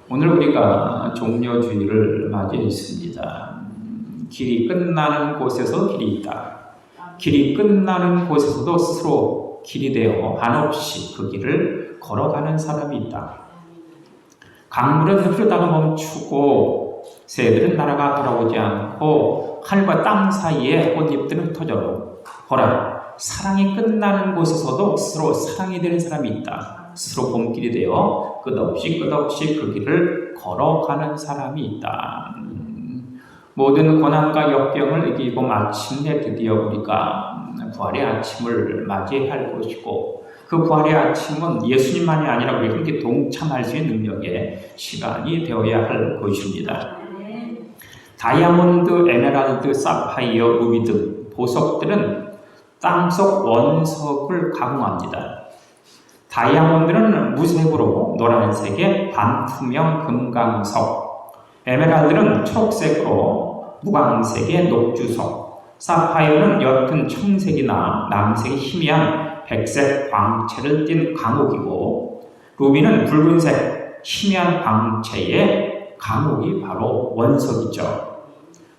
오늘 우리가 종려주일을 맞이했습니다. 길이 끝나는 곳에서 길이 있다. 길이 끝나는 곳에서도 스스로 길이 되어 한없이 그 길을 걸어가는 사람이 있다. 강물은 흐르다가 멈추고 새들은 날아가 돌아오지 않고 하늘과 땅 사이에 꽃잎들은 흩어져. 보라, 사랑이 끝나는 곳에서도 스스로 사랑이 되는 사람이 있다. 스스로 봄길이 되어 끝없이 그 길을 걸어가는 사람이 있다. 모든 고난과 역경을 이기고 마침내 드디어 우리가 부활의 아침을 맞이할 것이고, 그 부활의 아침은 예수님만이 아니라 우리가 함께 동참할 수 있는 능력의 시간이 되어야 할 것입니다. 다이아몬드, 에메랄드, 사파이어, 루비 등 보석들은 땅속 원석을 가공합니다. 다이아몬드는 무색으로 노란색의 반투명 금강석, 에메랄드는 초록색으로 무광색의 녹주석, 사파이어는 옅은 청색이나 남색의 희미한 백색 광채를 띤 강옥이고, 루비는 붉은색 희미한 광채의 강옥이 바로 원석이죠.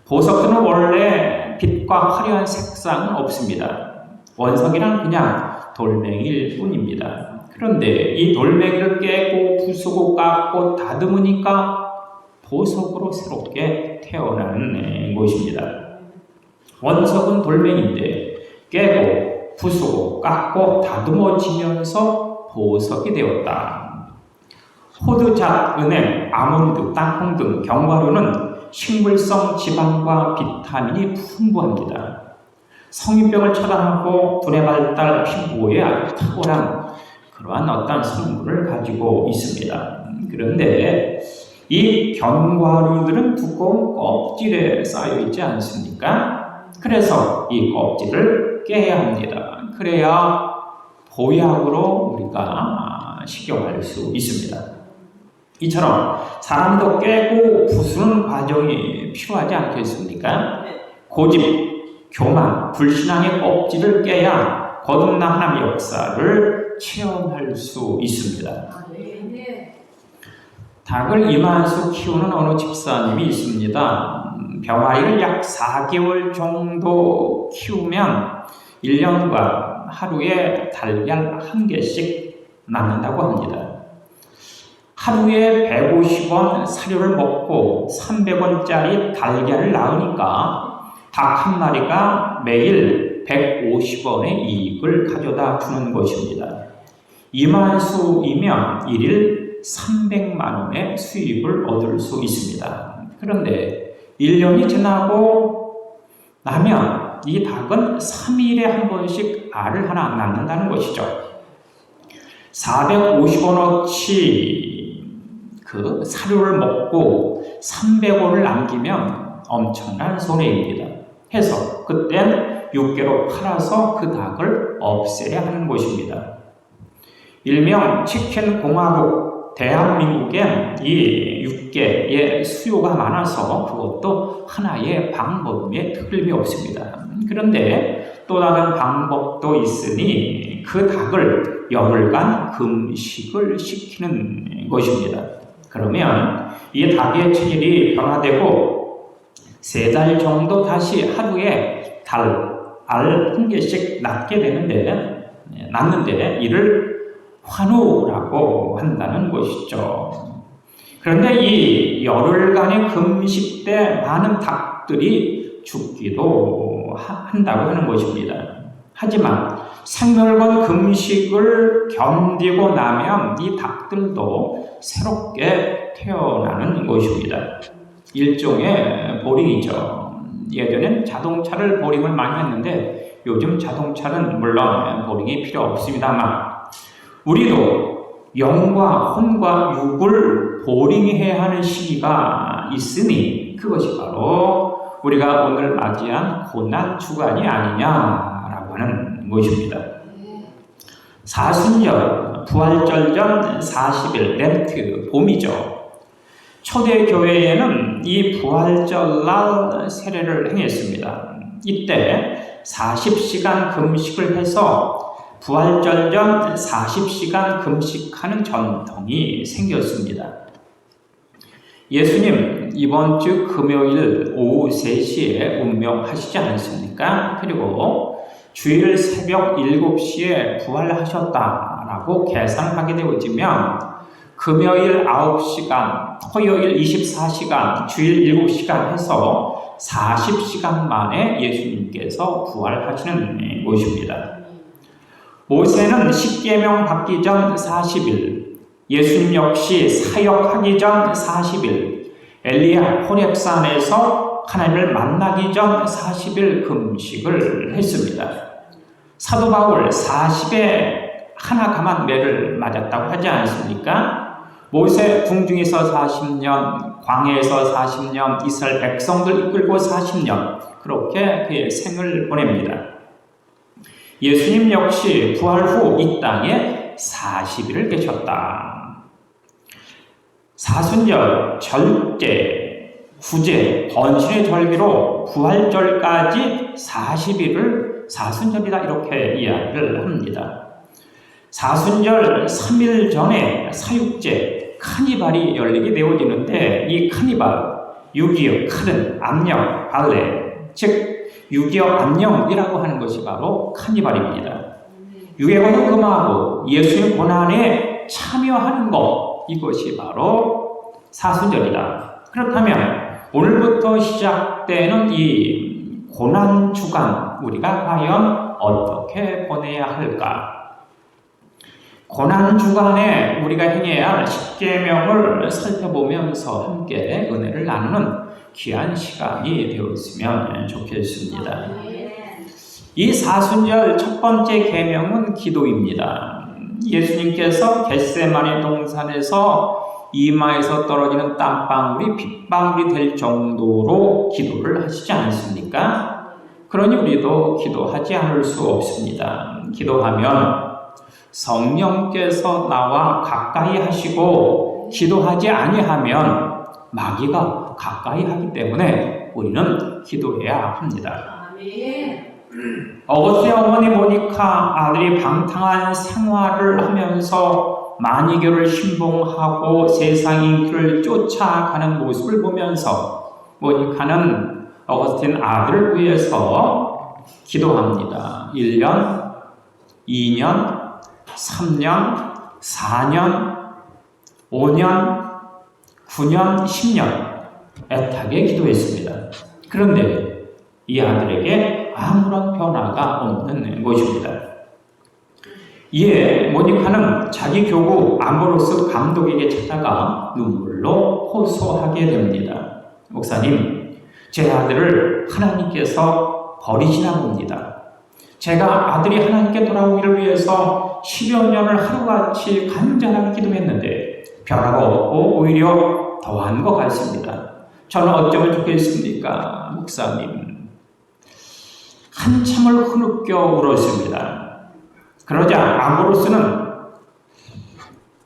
보석들은 원래 빛과 화려한 색상은 없습니다. 원석이란 그냥 돌멩이일 뿐입니다. 그런데 이 돌멩이를 깨고 부수고 깎고 다듬으니까 보석으로 새롭게 태어나는 것입니다. 원석은 돌멩이인데 깨고 부수고 깎고 다듬어지면서 보석이 되었다. 호두잣, 은행, 아몬드, 땅콩 등 견과류는 식물성 지방과 비타민이 풍부합니다. 성인병을 차단하고 두뇌 발달, 피부에 아주 탁월한 그러한 어떤 성분을 가지고 있습니다. 그런데 이 견과류들은 두꺼운 껍질에 쌓여 있지 않습니까? 그래서 이 껍질을 깨야 합니다. 그래야 보약으로 우리가 식용할 수 있습니다. 이처럼 사람도 깨고 부수는 과정이 필요하지 않겠습니까? 고집, 교만, 불신앙의 껍질을 깨야 거듭난 하나님의 역사를 체험할 수 있습니다. 닭을 2만수 키우는 어느 집사님이 있습니다. 병아리를 약 4개월 정도 키우면 1년간 하루에 달걀 1개씩 낳는다고 합니다. 하루에 150원 사료를 먹고 300원짜리 달걀을 낳으니까 닭 한 마리가 매일 150원의 이익을 가져다 주는 것입니다. 2만수이면 1일 300만 원의 수입을 얻을 수 있습니다. 그런데 1년이 지나고 나면 이 닭은 3일에 한 번씩 알을 하나 낳는다는 것이죠. 450원어치 그 사료를 먹고 300원을 남기면 엄청난 손해입니다. 해서 그땐 육개로 팔아서 그 닭을 없애야 하는 것입니다. 일명 치킨 공화국 대한민국엔 이 육개의 수요가 많아서 그것도 하나의 방법에 틀림이 없습니다. 그런데 또 다른 방법도 있으니 그 닭을 열흘간 금식을 시키는 것입니다. 그러면 이 닭의 체질이 변화되고 3달 정도 다시 하루에 알 1개씩 낳는데 이를 환우라고 한다는 것이죠. 그런데 이 열흘간의 금식 때 많은 닭들이 죽기도 한다고 하는 것입니다. 하지만 생멸건 금식을 견디고 나면 이 닭들도 새롭게 태어나는 것입니다. 일종의 보링이죠. 예전엔 자동차를 보링을 많이 했는데 요즘 자동차는 물론 보링이 필요 없습니다만 우리도 영과 혼과 육을 보링해야 하는 시기가 있으니 그것이 바로 우리가 오늘 맞이한 고난 주간이 아니냐라고 하는 것입니다. 사순절, 부활절 전 40일 렌트, 봄이죠. 초대교회에는 이 부활절날 세례를 행했습니다. 이때 40시간 금식을 해서 부활절 전 40시간 금식하는 전통이 생겼습니다. 예수님 이번 주 금요일 오후 3시에 운명하시지 않습니까? 그리고 주일 새벽 7시에 부활하셨다라고 계산하게 되어지면 금요일 9시간, 토요일 24시간, 주일 7시간 해서 40시간 만에 예수님께서 부활하시는 것입니다. 모세는 십계명 받기 전 40일, 예수님 역시 사역하기 전 40일, 엘리야 호렙산에서 하나님을 만나기 전 40일 금식을 했습니다. 사도 바울 40에 하나 감한 매를 맞았다고 하지 않습니까? 모세 궁중에서 40년, 광야에서 40년, 이스라엘 백성들 이끌고 40년, 그렇게 그의 생을 보냅니다. 예수님 역시 부활 후 이 땅에 40일을 계셨다. 사순절, 절제, 구제, 번신의 절기로 부활절까지 40일을 사순절이다 이렇게 이야기를 합니다. 사순절 3일 전에 사육제, 카니발이 열리게 되어지는데 이 카니발, 유기역, 칼은, 암령, 발레, 즉 유기역 암령이라고 하는 것이 바로 카니발입니다. 유해고를 금하고 예수의 고난에 참여하는 것, 이것이 바로 사순절이다. 그렇다면 오늘부터 시작되는 이 고난주간 우리가 과연 어떻게 보내야 할까? 고난주간에 우리가 행해야 할 십계명을 살펴보면서 함께 은혜를 나누는 귀한 시간이 되었으면 좋겠습니다. 이 사순절 첫 번째 계명은 기도입니다. 예수님께서 겟세마네 동산에서 이마에서 떨어지는 땀방울이 빗방울이 될 정도로 기도를 하시지 않습니까? 그러니 우리도 기도하지 않을 수 없습니다. 기도하면 성령께서 나와 가까이 하시고 기도하지 아니하면 마귀가 가까이 하기 때문에 우리는 기도해야 합니다. 어거스틴 어머니 모니카 아들이 방탕한 생활을 하면서 마니교를 신봉하고 세상 인기를 쫓아가는 모습을 보면서 모니카는 어거스틴 아들을 위해서 기도합니다. 1년, 2년, 3년, 4년, 5년, 9년, 10년 애타게 기도했습니다. 그런데 이 아들에게 아무런 변화가 없는 것입니다. 이에 모니카는 자기 교구 아모로스 감독에게 찾아가 눈물로 호소하게 됩니다. 목사님, 제 아들을 하나님께서 버리시나 봅니다. 제가 아들이 하나님께 돌아오기를 위해서 10여 년을 하루같이 간절하게 기도했는데 변화가 없고 오히려 더한 것 같습니다. 저는 어쩌면 좋겠습니까? 목사님. 한참을 흐느껴 울었습니다. 그러자 아모로스는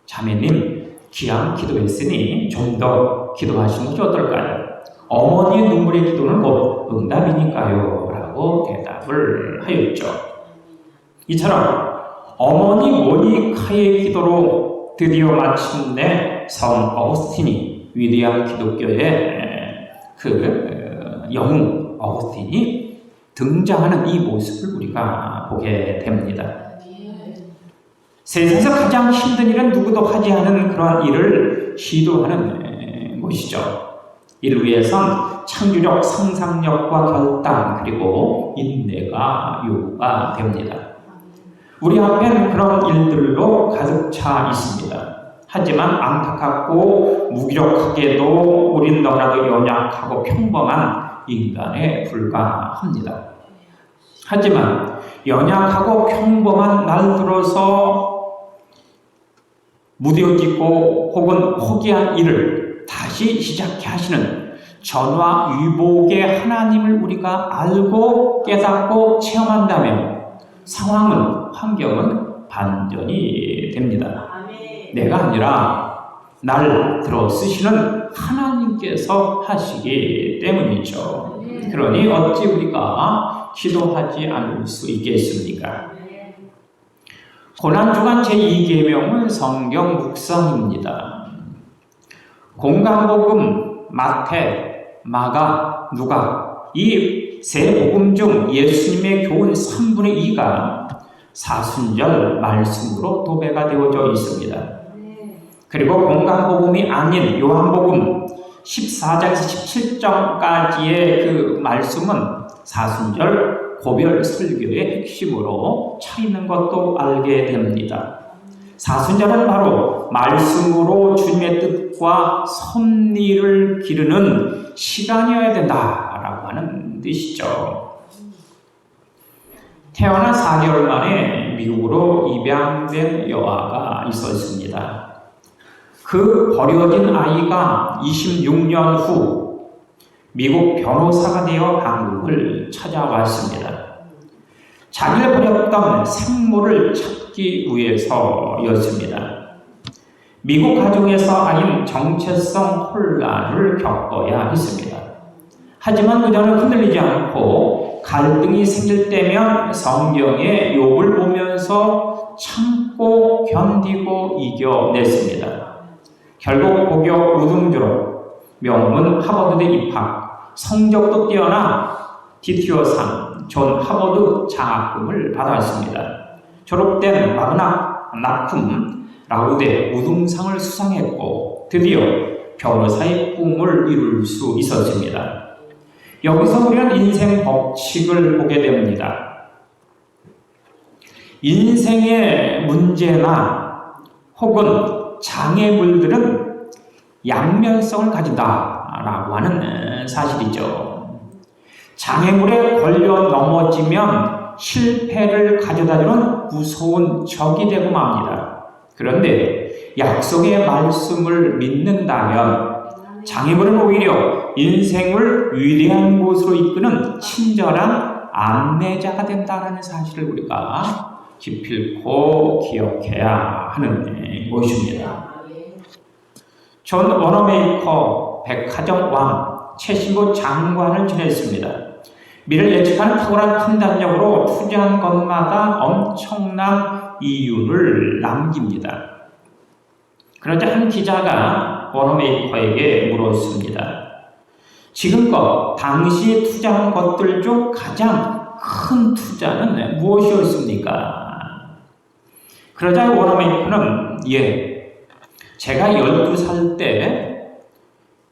자매님, 기왕 기도했으니 좀 더 기도하시는 것이 어떨까요? 어머니의 눈물의 기도는 곧 응답이니까요 라고 대답을 하였죠. 이처럼 어머니 모니카의 기도로 드디어 마침내 성 어거스틴이 위대한 기독교의 그 영웅 어거스틴이 등장하는 이 모습을 우리가 보게 됩니다. 세상에서 가장 힘든 일은 누구도 하지 않은 그러한 일을 시도하는 것이죠. 이를 위해선 창조력, 상상력과 결단, 그리고 인내가 요구가 됩니다. 우리 앞엔 그런 일들로 가득 차 있습니다. 하지만 안타깝고 무기력하게도 우린 너무나도 연약하고 평범한 인간에 불과합니다. 하지만 연약하고 평범한 날들어서 무뎌지고 혹은 포기한 일을 다시 시작해 하시는 전화위복의 하나님을 우리가 알고 깨닫고 체험한다면 상황은, 환경은 반전이 됩니다. 내가 아니라 날 들어 쓰시는 하나님께서 하시기 때문이죠. 그러니 어찌 우리가 기도하지 않을 수 있겠습니까? 고난주간 제2계명은 성경 묵상입니다. 공관복음, 마태, 마가, 누가 이 세 복음 중 예수님의 교훈 3분의 2가 사순절 말씀으로 도배가 되어져 있습니다. 그리고 공관복음이 아닌 요한복음 14장에서 17장까지의 그 말씀은 사순절 고별 설교의 핵심으로 차 있는 것도 알게 됩니다. 사순절은 바로 말씀으로 주님의 뜻과 섭리를 기르는 시간이어야 된다라고 하는 뜻이죠. 태어난 4개월 만에 미국으로 입양된 여아가 있었습니다. 그 버려진 아이가 26년 후 미국 변호사가 되어 한국을 찾아왔습니다. 자기를 버렸던 생모를 찾기 위해서였습니다. 미국 가정에서 아닌 정체성 혼란을 겪어야 했습니다. 하지만 그녀는 흔들리지 않고 갈등이 생길 때면 성경의 욥을 보면서 참고 견디고 이겨냈습니다. 결국 고교 우등졸업, 명문 하버드대 입학, 성적도 뛰어나 디티어상, 존 하버드 장학금을 받았습니다. 졸업된 마그나 나쿰 라우데 우등상을 수상했고 드디어 변호사의 꿈을 이룰 수 있었습니다. 여기서 우리는 인생 법칙을 보게 됩니다. 인생의 문제나 혹은 장애물들은 양면성을 가진다라고 하는 사실이죠. 장애물에 걸려 넘어지면 실패를 가져다주는 무서운 적이 되고 맙니다. 그런데 약속의 말씀을 믿는다면 장애물은 오히려 인생을 위대한 곳으로 이끄는 친절한 안내자가 된다는 사실을 우리가 기필코 기억해야 하는 것입니다. 존 워너메이커 백화점 왕 최신보 장관을 지냈습니다. 미래를 예측하는 탁월한 판단력으로 투자한 것마다 엄청난 이윤을 남깁니다. 그러자 한 기자가 워너메이커에게 물었습니다. 지금껏 당시 투자한 것들 중 가장 큰 투자는 무엇이었습니까? 그러자 워너메이커는 제가 12살 때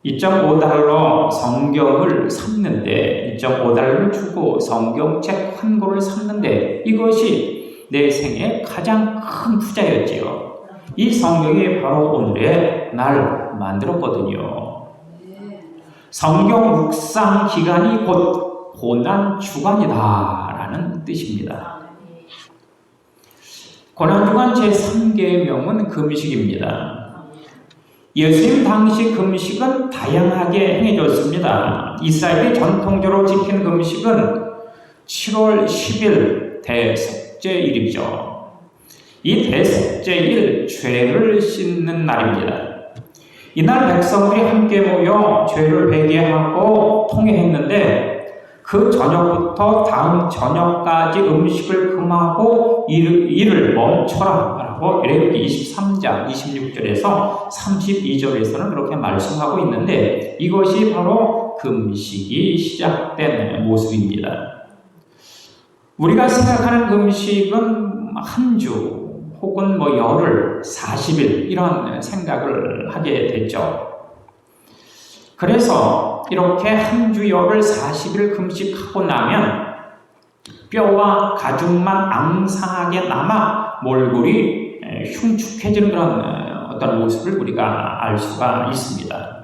2.5달러 성경을 샀는데 2.5달러를 주고 성경책 한 권을 샀는데 이것이 내 생애 가장 큰 투자였지요. 이 성경이 바로 오늘의 나를 만들었거든요. 성경 묵상 기간이 곧 고난 주간이다라는 뜻입니다. 고난 주간 제3계명은 금식입니다. 예수님 당시 금식은 다양하게 행해졌습니다. 이스라엘이 전통적으로 지킨 금식은 7월 10일 대속죄일이죠. 이 대속죄일 죄를 씻는 날입니다. 이날 백성들이 함께 모여 죄를 회개하고 통회했는데 그 저녁부터 다음 저녁까지 음식을 금하고 이를 멈춰라 라고 레위기 23장 26절에서 32절에서는 그렇게 말씀하고 있는데 이것이 바로 금식이 시작된 모습입니다. 우리가 생각하는 금식은 한 주 혹은 열흘, 40일 이런 생각을 하게 됐죠. 그래서 이렇게 한 주 열흘 40일 금식하고 나면 뼈와 가죽만 앙상하게 남아 몰골이 흉측해지는 그런 어떤 모습을 우리가 알 수가 있습니다.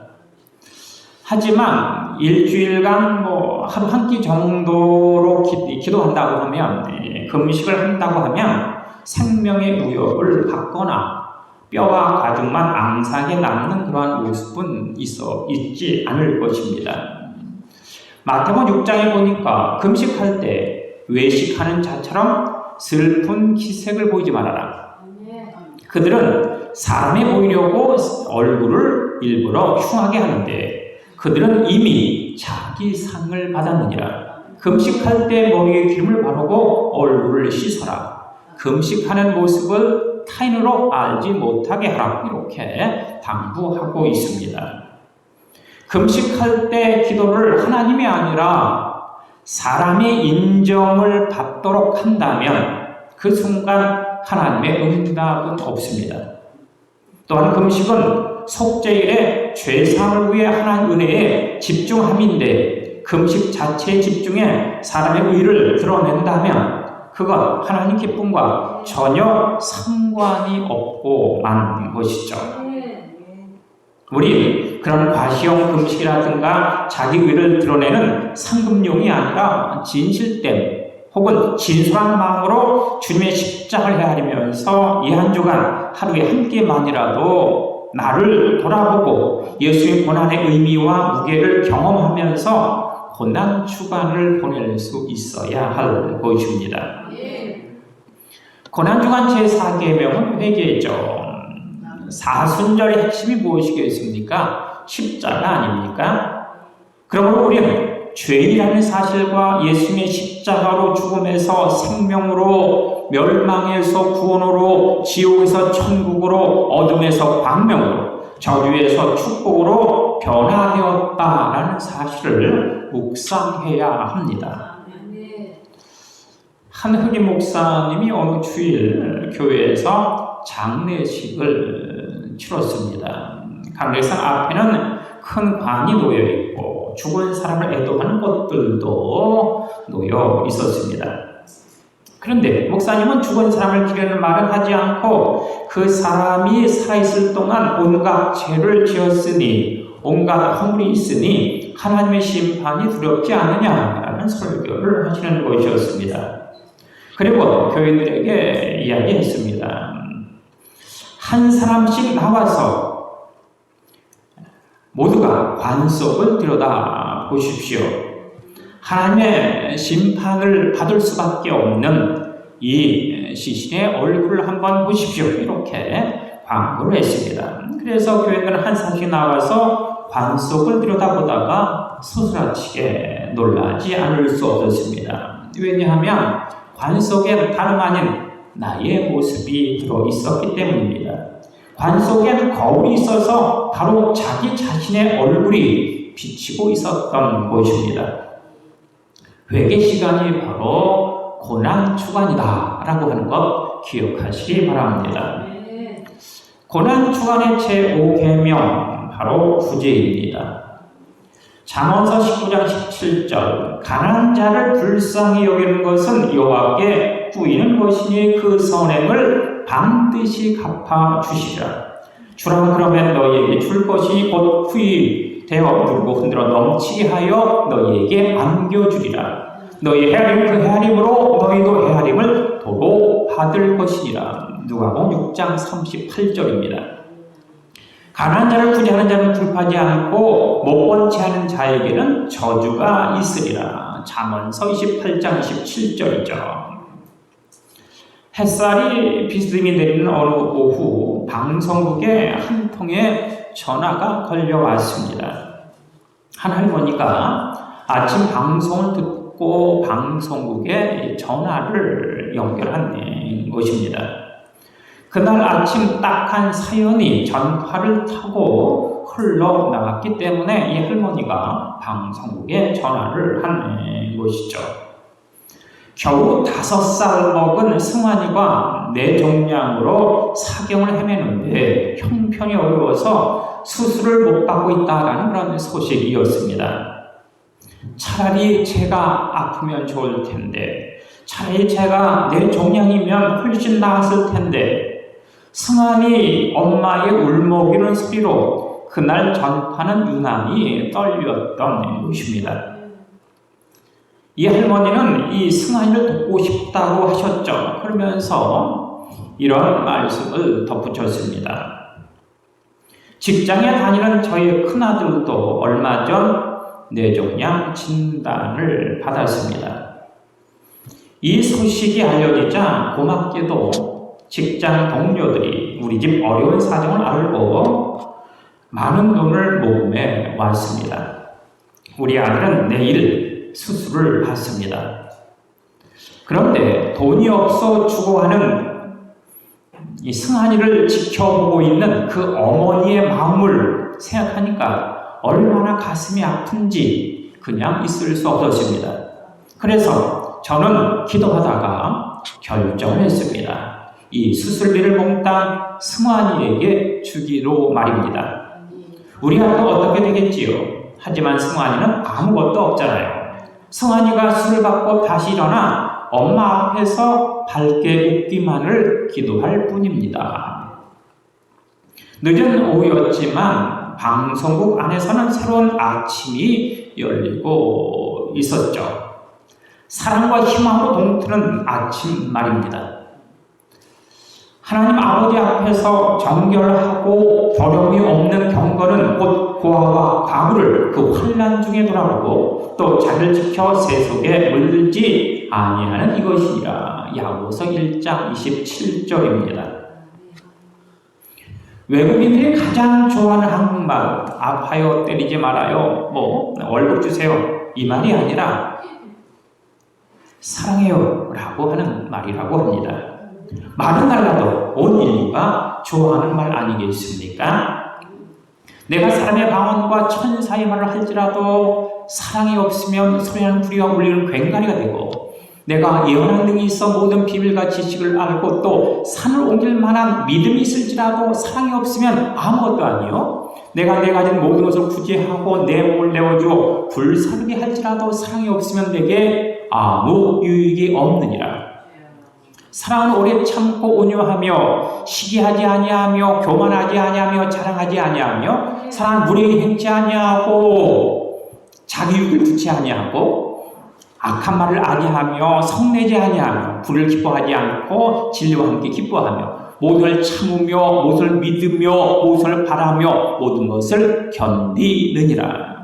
하지만 일주일간 하루 한 끼 정도로 기도한다고 하면 금식을 한다고 하면 생명의 위협을 받거나 뼈와 가죽만 앙상하게 남는 그러한 모습은 있지 않을 것입니다. 마태복음 6장에 보니까 금식할 때 외식하는 자처럼 슬픈 기색을 보이지 말아라. 그들은 사람에 보이려고 얼굴을 일부러 흉하게 하는데 그들은 이미 자기 상을 받았느니라. 금식할 때 머리에 기름을 바르고 얼굴을 씻어라. 금식하는 모습을 타인으로 알지 못하게 하라 이렇게 당부하고 있습니다. 금식할 때 기도를 하나님이 아니라 사람의 인정을 받도록 한다면 그 순간 하나님의 응답은 없습니다. 또한 금식은 속죄일의 죄사함을 위해 하나님 은혜에 집중함인데 금식 자체의 집중에 사람의 의를 드러낸다면 그건 하나님 기쁨과 전혀 상관이 없고 만 것이죠. 우리 그런 과시형 금식이라든가 자기 의를 드러내는 상급용이 아니라 진실됨 혹은 진솔한 마음으로 주님의 십자가를 헤아리면서 이 한 주간 하루에 한 끼만이라도 나를 돌아보고 예수의 고난의 의미와 무게를 경험하면서 고난 주간을 보낼 수 있어야 할 것입니다. 고난 주간 제4계명은 회개죠. 사순절의 핵심이 무엇이겠습니까? 십자가 아닙니까? 그러므로 우리는 죄인이라는 사실과 예수님의 십자가로 죽음에서 생명으로, 멸망에서 구원으로, 지옥에서 천국으로, 어둠에서 광명으로, 저주에서 축복으로 변화되었다라는 사실을 묵상해야 합니다. 한 흑인 목사님이 어느 주일 교회에서 장례식을 치렀습니다. 강례상 앞에는 큰 관이 놓여 있고 죽은 사람을 애도하는 것들도 놓여 있었습니다. 그런데 목사님은 죽은 사람을 기리는 말은 하지 않고 그 사람이 살아있을 동안 온갖 죄를 지었으니 온갖 허물이 있으니 하나님의 심판이 두렵지 않느냐라는 설교를 하시는 것이었습니다. 그리고 교인들에게 이야기했습니다. 한 사람씩 나와서 모두가 관 속을 들여다 보십시오. 하나님의 심판을 받을 수밖에 없는 이 시신의 얼굴을 한번 보십시오. 이렇게 광고를 했습니다. 그래서 교인들은 한 사람씩 나와서 관 속을 들여다보다가 소스라치게 놀라지 않을 수 없었습니다. 왜냐하면 관 속에 다름 아닌 나의 모습이 들어 있었기 때문입니다. 관 속에는 거울이 있어서 바로 자기 자신의 얼굴이 비치고 있었던 것입니다. 회개 시간이 바로 고난 주간이다 라고 하는 것 기억하시기 바랍니다. 고난 주간의 제5계명 바로 구제입니다. 잠언서 19장 17절 가난한 자를 불쌍히 여기는 것은 여호와께 꾸이는 것이니 그 선행을 반드시 갚아주시라. 주라 그러면 너희에게 줄 것이 곧 후히 되어 누르고 흔들어 넘치게 하여 너희에게 안겨주리라. 너희 헤아림 그 헤아림으로 너희도 헤아림을 도로 받을 것이니라. 누가복음 6장 38절입니다. 가난한 자를 구제하는 자는 불파하지 않고 못본치 하는 자에게는 저주가 있으리라. 잠언서 28장 27절이죠. 햇살이 비스듬히 내리는 어느 오후 방송국에 한 통의 전화가 걸려왔습니다. 한 할머니가 아침 방송을 듣고 방송국에 전화를 연결한 것입니다. 그날 아침 딱한 사연이 전파를 타고 흘러나갔기 때문에 이 할머니가 방송국에 전화를 한 것이죠. 겨우 5살 먹은 승환이가 뇌종양으로 사경을 헤매는데 형편이 어려워서 수술을 못 받고 있다는 그런 소식이었습니다. 차라리 제가 아프면 좋을 텐데, 차라리 제가 뇌종양이면 훨씬 나았을 텐데, 승환이 엄마의 울먹이는 소리로 그날 전파는 유난히 떨렸던 것입니다. 이 할머니는 이 승환이를 돕고 싶다고 하셨죠. 그러면서 이런 말씀을 덧붙였습니다. 직장에 다니는 저희 큰아들도 얼마 전 뇌종양 진단을 받았습니다. 이 소식이 알려지자 고맙게도 직장 동료들이 우리 집 어려운 사정을 알고 많은 돈을 모금해 왔습니다. 우리 아들은 내일 수술을 받습니다. 그런데 돈이 없어 죽어가는 이 승환이를 지켜보고 있는 그 어머니의 마음을 생각하니까 얼마나 가슴이 아픈지 그냥 있을 수 없었습니다. 그래서 저는 기도하다가 결정을 했습니다. 이 수술비를 몽땅 승환이에게 주기로 말입니다. 우리 아이도 어떻게 되겠지요? 하지만 승환이는 아무것도 없잖아요. 승환이가 술을 받고 다시 일어나 엄마 앞에서 밝게 웃기만을 기도할 뿐입니다. 늦은 오후였지만 방송국 안에서는 새로운 아침이 열리고 있었죠. 사랑과 희망으로 동트는 아침 말입니다. 하나님 아버지 앞에서 정결하고 버림이 없는 경건은 곧 고아와 과부를 그 환난 중에 돌아보고 또 자기를 지켜 세속에 물들지 아니하는 이것이니라. 야고보서 1장 27절입니다. 외국인들이 가장 좋아하는 한국말, 아파요, 때리지 말아요, 월급 주세요, 이 말이 아니라 사랑해요 라고 하는 말이라고 합니다. 말은 달라도 온 인류가 좋아하는 말 아니겠습니까? 내가 사람의 방언과 천사의 말을 할지라도 사랑이 없으면 소리나는 부리와 울리는 괭가리가 되고, 내가 예언할 능이 있어 모든 비밀과 지식을 알고 또 산을 옮길 만한 믿음이 있을지라도 사랑이 없으면 아무것도 아니요. 내가 내 가진 모든 것을 구제하고 내 몸을 내어주어 불사르게 할지라도 사랑이 없으면 내게 아무 유익이 없느니라. 사랑은 오래 참고 온유하며 시기하지 아니하며 교만하지 아니하며 자랑하지 아니하며 사랑은 무례히 행치 아니하고 자기 유익을 두지 아니하고 악한 말을 아니하며 성내지 아니하며 불을 기뻐하지 않고 진리와 함께 기뻐하며 모든 걸 참으며 모든 걸 믿으며 모든 걸 바라며 모든 것을 견디느니라.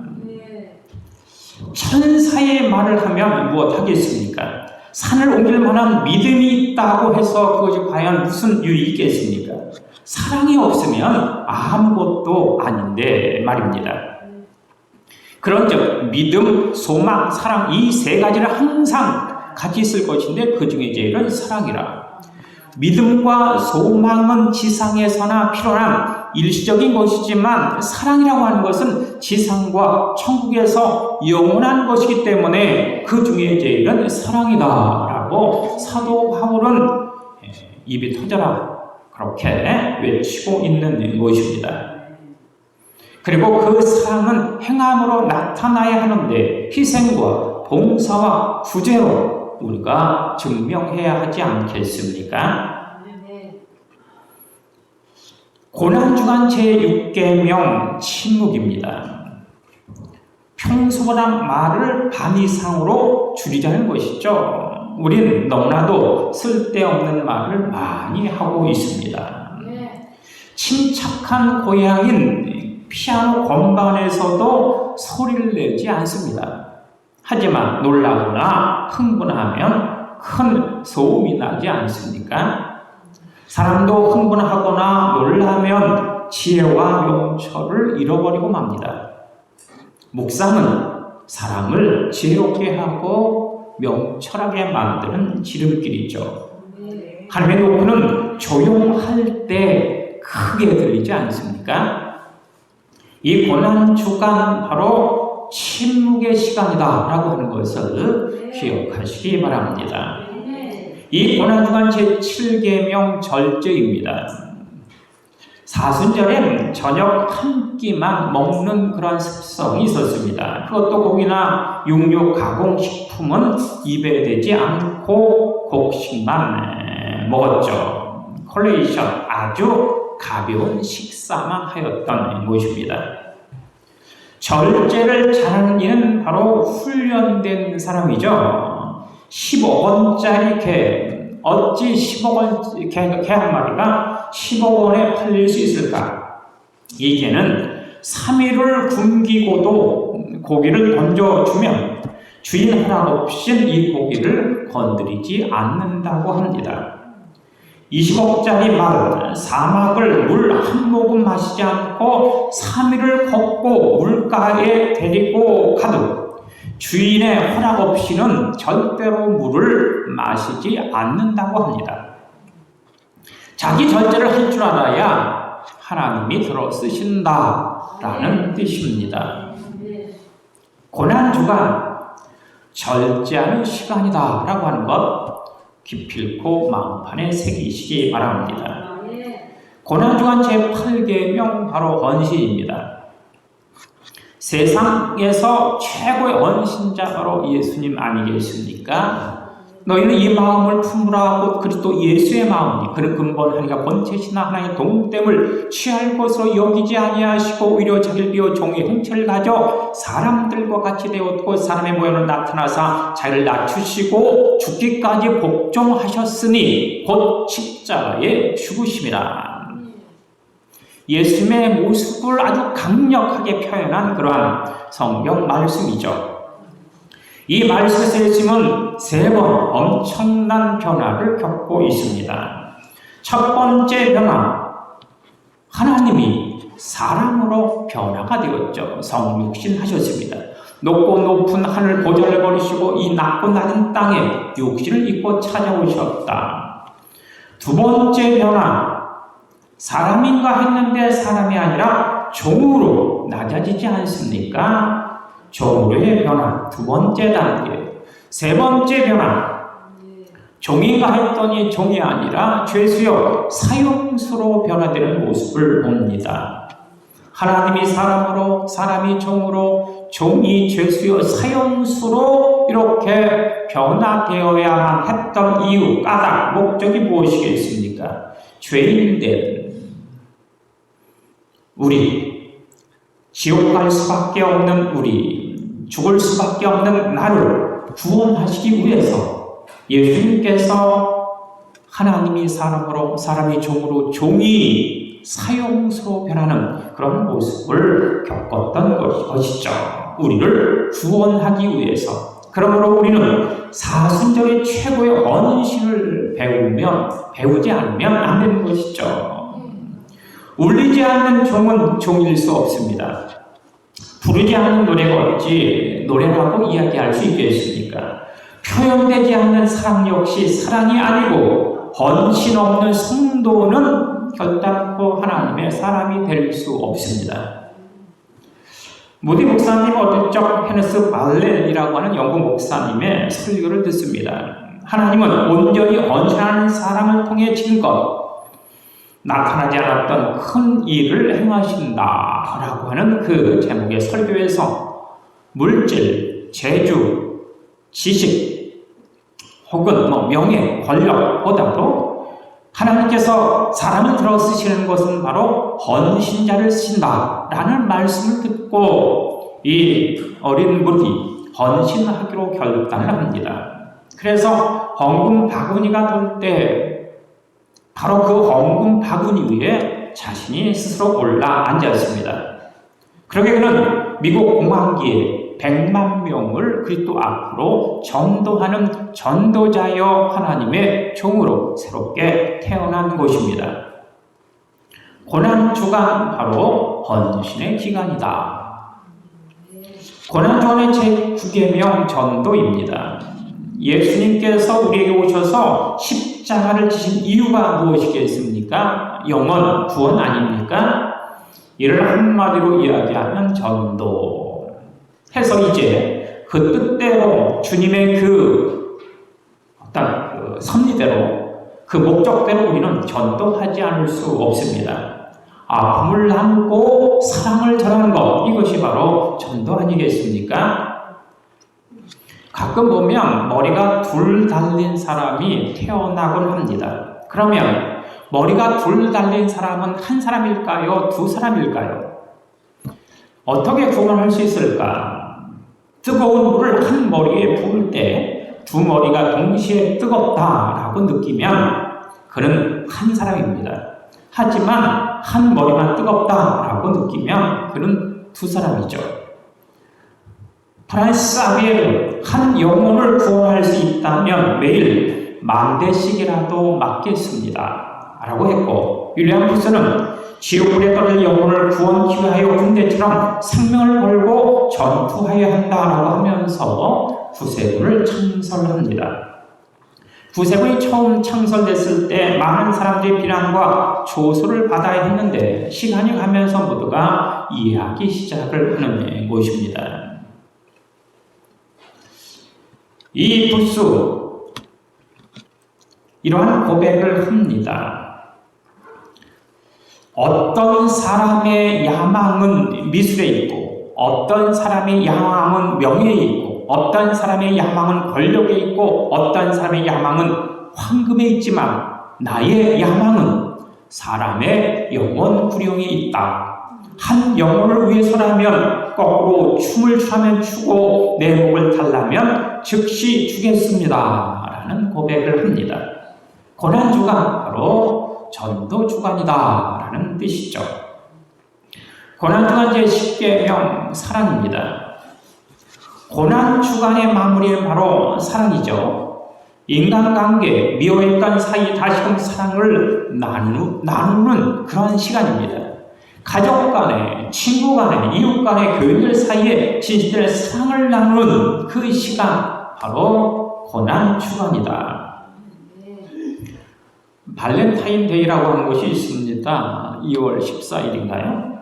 천사의 말을 하면 무엇하겠습니까? 산을 옮길 만한 믿음이 있다고 해서 그것이 과연 무슨 유익이 있겠습니까? 사랑이 없으면 아무것도 아닌데 말입니다. 그런즉 믿음, 소망, 사랑 이 세 가지를 항상 같이 있을 것인데 그 중에 제일은 사랑이라. 믿음과 소망은 지상에서나 필요한 일시적인 것이지만 사랑이라고 하는 것은 지상과 천국에서 영원한 것이기 때문에 그 중에 제일은 사랑이다 라고 사도 바울은 입이 터져라 그렇게 외치고 있는 것입니다. 그리고 그 사랑은 행함으로 나타나야 하는데 희생과 봉사와 구제로 우리가 증명해야 하지 않겠습니까? 고난주간 제6계명 침묵입니다. 평소보다 말을 반 이상으로 줄이자는 것이죠. 우린 너무나도 쓸데없는 말을 많이 하고 있습니다. 침착한 고향인 피아노 건반에서도 소리를 내지 않습니다. 하지만 놀라거나 흥분하면 큰 소음이 나지 않습니까? 사람도 흥분하거나 놀라면 지혜와 명철을 잃어버리고 맙니다. 묵상은 사람을 지혜롭게 하고 명철하게 만드는 지름길이죠. 하나님의 노크는 조용할 때 크게 들리지 않습니까? 이 고난주간 바로 침묵의 시간이다 라고 하는 것을 기억하시기 바랍니다. 이 고난주간 제7계명 절제입니다. 사순절엔 저녁 한 끼만 먹는 그런 습성이 있었습니다. 그것도 고기나 육류 가공식품은 입에 대지 않고 곡식만 먹었죠. 콜레이션 아주 가벼운 식사만 하였던 것입니다. 절제를 잘하는 이는 바로 훈련된 사람이죠. 10억 원짜리 개, 어찌 10억 원 개 한 마리가 10억 원에 팔릴 수 있을까? 이 개는 3일을 굶기고도 고기를 던져주면 주인 허락 없이 이 고기를 건드리지 않는다고 합니다. 20억짜리 말은 사막을 물 한 모금 마시지 않고 3일을 걷고 물가에 데리고 가도 주인의 허락 없이는 절대로 물을 마시지 않는다고 합니다. 자기 절제를 할 줄 알아야 하나님이 들어 쓰신다라는 뜻입니다. 고난주간 절제하는 시간이다라고 하는 것 기필코 마음판에 새기시기 바랍니다. 고난주간 제8계명 바로 언신입니다. 세상에서 최고의 언신자 바로 예수님 아니겠습니까? 너희는 이 마음을 품으라 곧 그리스도 예수의 마음이 그는 근본하니가 본체시나 하나님의 동됨을 취할 것으로 여기지 아니하시고 오히려 자기를 비워 종의 형체를 가져 사람들과 같이 되었고 사람의 모양으로 나타나사 자기를 낮추시고 죽기까지 복종하셨으니 곧 십자가에 죽으심이라. 예수님의 모습을 아주 강력하게 표현한 그러한 성경 말씀이죠. 이 말씀에서 예수님은 3번 엄청난 변화를 겪고 있습니다. 첫 번째 변화, 하나님이 사람으로 변화가 되었죠. 성육신 하셨습니다. 높고 높은 하늘 보좌를 버리시고 이 낮고 낮은 땅에 육신을 입고 찾아오셨다. 두 번째 변화, 사람인가 했는데 사람이 아니라 종으로 낮아지지 않습니까? 종으로의 변화, 두 번째 단계. 세 번째 변화, 종인가 했더니 종이 아니라 죄수여 사형수로 변화되는 모습을 봅니다. 하나님이 사람으로, 사람이 종으로, 종이 죄수여 사형수로 이렇게 변화되어야만 했던 이유, 까닭, 목적이 무엇이겠습니까? 죄인된 우리, 지옥 갈 수밖에 없는 우리, 죽을 수밖에 없는 나를 구원하시기 위해서 예수님께서 하나님이 사람으로, 사람이 종으로, 종이 사형수로 변하는 그런 모습을 겪었던 것이죠. 우리를 구원하기 위해서. 그러므로 우리는 사순절의 최고의 언신을 배우지 않으면 안 되는 것이죠. 울리지 않는 종은 종일 수 없습니다. 부르지 않는 노래가 어찌 노래라고 이야기할 수 있겠습니까? 표현되지 않는 사랑 역시 사랑이 아니고 헌신 없는 성도는 결단코 하나님의 사람이 될 수 없습니다. 무디 목사님 어릴 적 헤네스 발렌이라고 하는 영국 목사님의 설교를 듣습니다. 하나님은 온전히 헌신하는 사람을 통해 지금껏 나타나지 않았던 큰 일을 행하신다라고 하는 그 제목의 설교에서 물질, 재주, 지식 혹은 명예, 권력보다도 하나님께서 사람을 들어 쓰시는 것은 바로 헌신자를 쓰신다라는 말씀을 듣고 이 어린 무리 헌신하기로 결단을 합니다. 그래서 헌금 바구니가 돌 때 바로 그 헌금 바구니 위에 자신이 스스로 올라 앉았습니다. 그러게 그는 미국 공황기에 100만 명을 그리스도 앞으로 전도하는 전도자여 하나님의 종으로 새롭게 태어난 것입니다. 고난주간 바로 헌신의 기간이다. 고난주간의 제9계명 전도입니다. 예수님께서 우리에게 오셔서 십자가를 지신 이유가 무엇이겠습니까? 영원 구원 아닙니까? 이를 한마디로 이야기하면 전도. 해서 이제 그 뜻대로 주님의 그 어떤 섭리대로 그 목적대로 우리는 전도하지 않을 수 없습니다. 아픔을 나누고 사랑을 전하는 것, 이것이 바로 전도 아니겠습니까? 가끔 보면 머리가 둘 달린 사람이 태어나곤 합니다. 그러면 머리가 둘 달린 사람은 한 사람일까요? 두 사람일까요? 어떻게 구분할 수 있을까? 뜨거운 물을 한 머리에 부을 때 두 머리가 동시에 뜨겁다라고 느끼면 그는 한 사람입니다. 하지만 한 머리만 뜨겁다라고 느끼면 그는 두 사람이죠. 프란시스 아비에르, 한 영혼을 구원할 수 있다면 매일 10,000대씩이라도 맞겠습니다 라고 했고, 윌리엄 푸스는 지옥불에 떨어질 영혼을 구원하기 위하여 군대처럼 생명을 걸고 전투하여야 한다라고 하면서 구세군을 창설합니다. 구세군이 처음 창설됐을 때 많은 사람들이 비난과 조소를 받아야 했는데 시간이 가면서 모두가 이해하기 시작을 하는 것입니다. 이 부수 이러한 고백을 합니다. 어떤 사람의 야망은 미술에 있고 어떤 사람의 야망은 명예에 있고 어떤 사람의 야망은 권력에 있고 어떤 사람의 야망은 황금에 있지만 나의 야망은 사람의 영혼 구령에 있다. 한 영혼을 위해서라면 거꾸로 춤을 추라면 추고 내 목을 달라면 즉시 주겠습니다. 라는 고백을 합니다. 고난주간 바로 전도주간이다 라는 뜻이죠. 고난주간 제10계명 사랑입니다. 고난주간의 마무리는 바로 사랑이죠. 인간관계, 미워했던 사이 다시금 사랑을 나누는 그런 시간입니다. 가족 간에, 친구 간에, 이웃 간에, 교인들 사이에 진실의 사랑을 나누는 그 시간 바로 고난주간이다. 발렌타인데이라고 하는 것이 있습니다. 2월 14일인가요?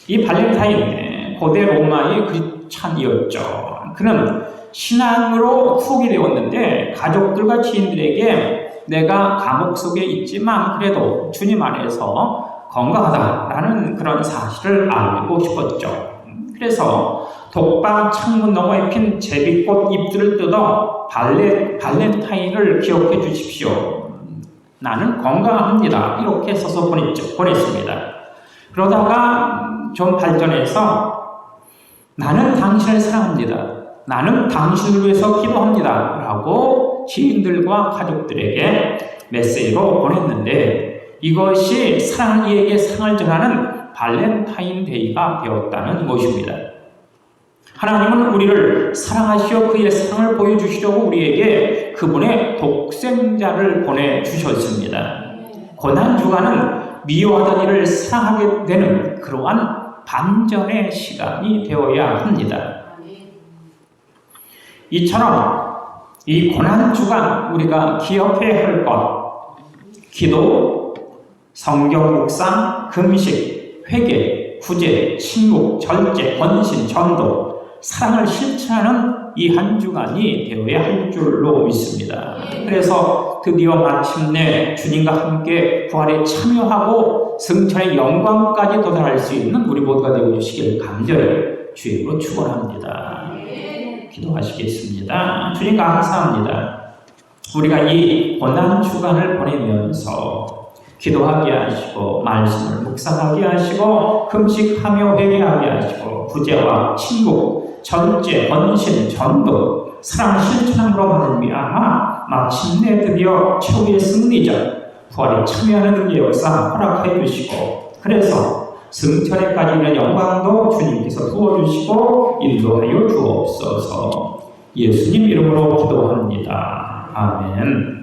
이 발렌타인, 고대 로마의 크리스찬이었죠. 그는 신앙으로 투옥이 되었는데 가족들과 지인들에게 내가 감옥 속에 있지만 그래도 주님 안에서 건강하다라는 그런 사실을 알고 싶었죠. 그래서 독방 창문 너머에 핀 제비꽃 잎들을 뜯어 발렌타인을 기억해 주십시오. 나는 건강합니다. 이렇게 써서 보냈습니다. 그러다가 좀 발전해서 나는 당신을 사랑합니다. 나는 당신을 위해서 기도합니다. 라고 지인들과 가족들에게 메시지로 보냈는데 이것이 사랑을 이에게 사랑을 전하는 발렌타인데이가 되었다는 것입니다. 하나님은 우리를 사랑하시어 그의 사랑을 보여주시려고 우리에게 그분의 독생자를 보내주셨습니다. 고난주간은 미워하던 이를 사랑하게 되는 그러한 반전의 시간이 되어야 합니다. 이처럼 이 고난주간 우리가 기억해야 할 것, 기도, 성경 묵상, 금식, 회개, 구제, 침묵, 절제, 헌신, 전도, 사랑을 실천하는 이 한 주간이 되어야 할 줄로 믿습니다. 그래서 드디어 마침내 주님과 함께 부활에 참여하고 승천의 영광까지 도달할 수 있는 우리 모두가 되어 주시길 간절히 주님으로 축원합니다. 기도하시겠습니다. 주님 감사합니다. 우리가 이 고난 주간을 보내면서 기도하게 하시고 말씀을 묵상하게 하시고 금식하며 회개하게 하시고 구제와 침묵, 절제, 헌신, 전도, 사랑 실천함으로 말미암아 마침내 드디어 최후의 승리자 부활에 참여하는 은혜의 역사 허락해 주시고 그래서 승천에까지 있는 영광도 주님께서 부어주시고 인도하여 주옵소서. 예수님 이름으로 기도합니다. 아멘.